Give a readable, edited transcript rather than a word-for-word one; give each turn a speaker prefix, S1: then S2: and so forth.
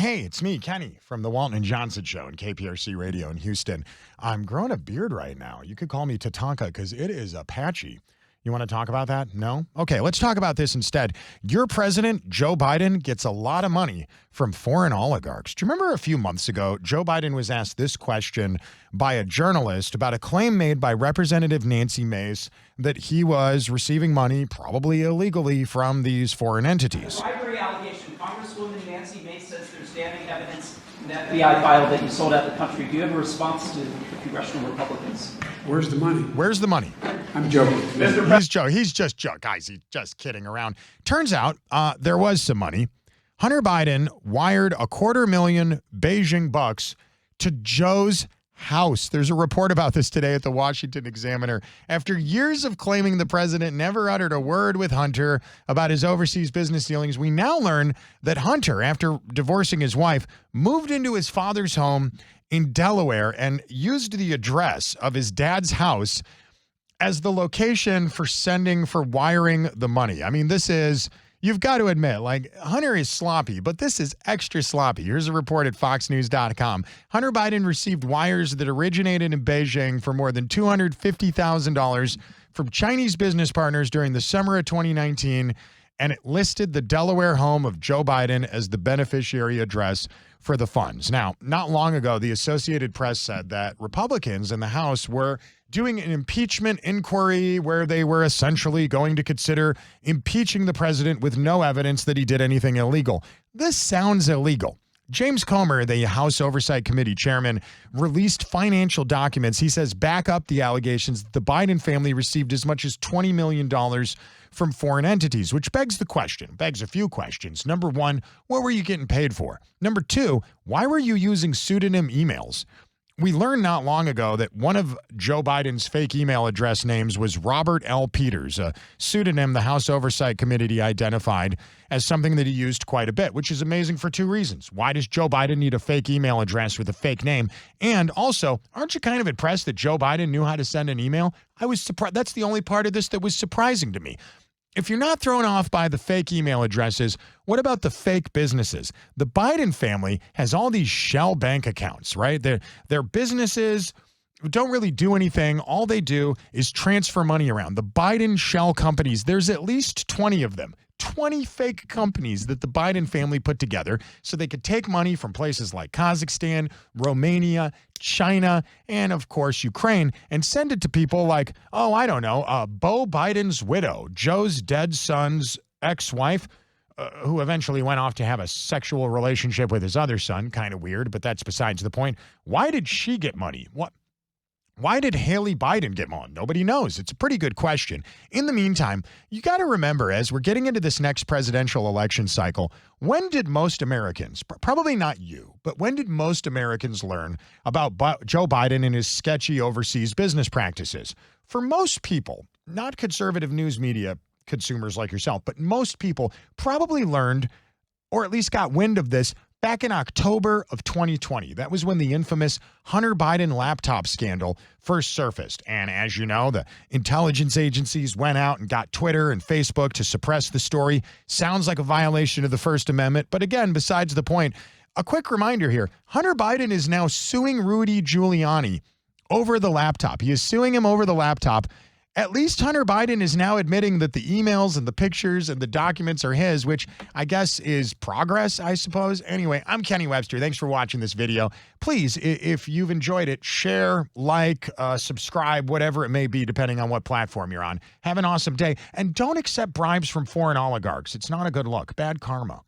S1: Hey, it's me, Kenny, from the Walton and Johnson Show and KPRC Radio in Houston. I'm growing a beard right now. You could call me Tatanka because it is Apache. You want to talk about that? No? Okay, let's talk about this instead. Your president, Joe Biden, gets a lot of money from foreign oligarchs. Do you remember a few months ago, Joe Biden was asked this question by a journalist about a claim made by Representative Nancy Mace that he was receiving money, probably illegally, from these foreign entities.
S2: Bribery allegation. Congresswoman Nancy Mace says there's damning evidence in the FBI file that you sold out the country. Do you have a response to the congressional Republicans?
S3: Where's the money?
S1: Where's the money?
S3: I'm joking.
S1: He's just joking. Guys, he's just kidding around. Turns out there was some money. Hunter Biden wired $250,000 Beijing bucks to Joe's house. There's a report about this today at the Washington Examiner. After years of claiming the president never uttered a word with Hunter about his overseas business dealings, we now learn that Hunter, after divorcing his wife, moved into his father's home in Delaware and used the address of his dad's house as the location for wiring the money. I mean, you've got to admit, like, Hunter is sloppy, but this is extra sloppy. Here's a report at foxnews.com. Hunter Biden received wires that originated in Beijing for more than $250,000 from Chinese business partners during the summer of 2019, and it listed the Delaware home of Joe Biden as the beneficiary address for the funds. Now, not long ago, the Associated Press said that Republicans in the House were doing an impeachment inquiry where they were essentially going to consider impeaching the president with no evidence that he did anything illegal. This sounds illegal. James Comer, the House Oversight Committee chairman, released financial documents. He says back up the allegations that the Biden family received as much as $20 million from foreign entities, which begs a few questions. Number one, what were you getting paid for? Number two, why were you using pseudonym emails? We learned not long ago that one of Joe Biden's fake email address names was Robert L. Peters, a pseudonym the House Oversight Committee identified as something that he used quite a bit, which is amazing for two reasons. Why does Joe Biden need a fake email address with a fake name? And also, aren't you kind of impressed that Joe Biden knew how to send an email? I was surprised. That's the only part of this that was surprising to me. If you're not thrown off by the fake email addresses, what about the fake businesses? The Biden family has all these shell bank accounts, right? Their businesses don't really do anything. All they do is transfer money around. The Biden shell companies, there's at least 20 of them. 20 fake companies that the Biden family put together so they could take money from places like Kazakhstan, Romania, China, and of course Ukraine and send it to people like, Beau Biden's widow, Joe's dead son's ex-wife, who eventually went off to have a sexual relationship with his other son. Kind of weird, but that's besides the point. Why did she get money? Why did Haley Biden get on? Nobody knows. It's a pretty good question. In the meantime, you got to remember, as we're getting into this next presidential election cycle, when did most Americans, probably not you, but when did most Americans learn about Joe Biden and his sketchy overseas business practices? For most people, not conservative news media consumers like yourself, but most people probably learned, or at least got wind of this, back in October of 2020. That was when the infamous Hunter Biden laptop scandal first surfaced. And as you know, the intelligence agencies went out and got Twitter and Facebook to suppress the story. Sounds like a violation of the First Amendment. But again, besides the point, a quick reminder here. Hunter Biden is now suing Rudy Giuliani over the laptop. He is suing him over the laptop. At least Hunter Biden is now admitting that the emails and the pictures and the documents are his, which I guess is progress, I suppose. Anyway, I'm Kenny Webster. Thanks for watching this video. Please, if you've enjoyed it, share, like, subscribe, whatever it may be, depending on what platform you're on. Have an awesome day. And don't accept bribes from foreign oligarchs. It's not a good look. Bad karma.